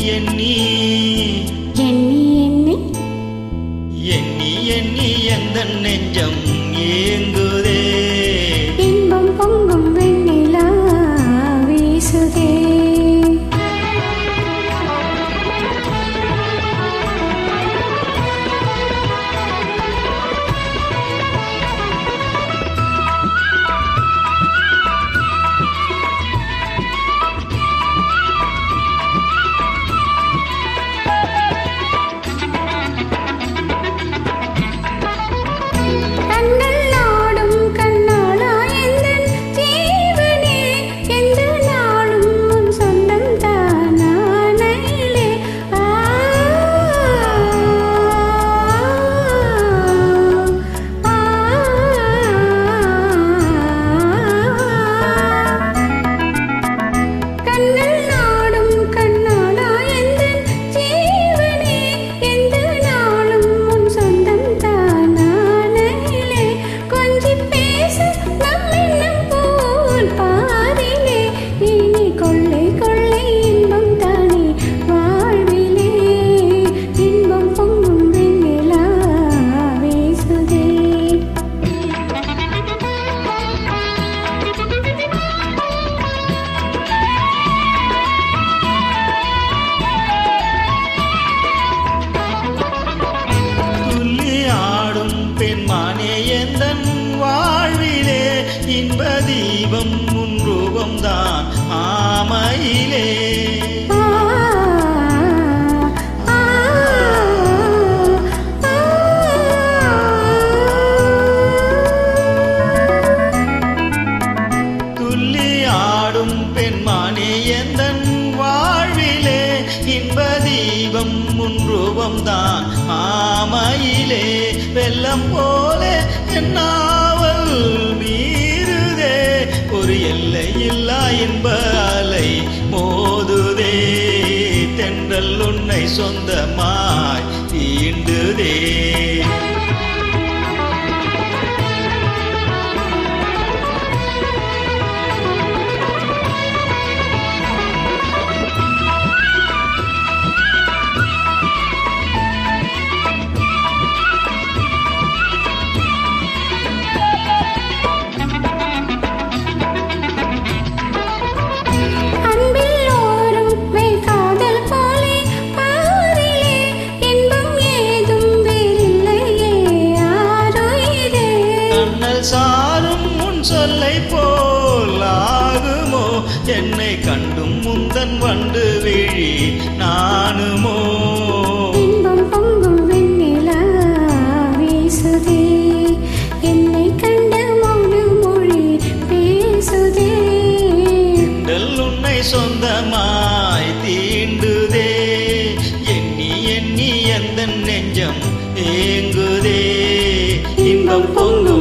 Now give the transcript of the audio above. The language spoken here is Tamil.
எண்ணி எண்ணி எண்ணி எந்த நெஞ்சம் ஏங்குதே இன்பம் பொங்கும் வெண்ணிலா வீசுதே இன்ப தீபம் உன் ரூபம்தான் ஆமையிலே துள்ளி ஆடும் பெண்மானே எந்தன் வாழ்விலே இன்ப தீபம் உன் ரூபம்தான் ஆமையிலே வெள்ளம் போல என்னாவல் ஒரு எல்லையில்லா இன்ப அலை மோதுதே தென்றல் உன்னை சொந்தமாய் தீண்டுதே சாரும் முன் சொல்லை போலாகுமோ என்னை கண்டும் முந்தன் வண்டு விழி நானுமோ இன்பம் பொங்கும் வெண்ணிலா வீசுதே என்னை கண்ட மௌன மொழி பேசுதே உன்னை சொந்தமாய் தீண்டுதே எண்ணி எண்ணி எந்த நெஞ்சம் ஏங்குதே இன்பம் பொங்கும்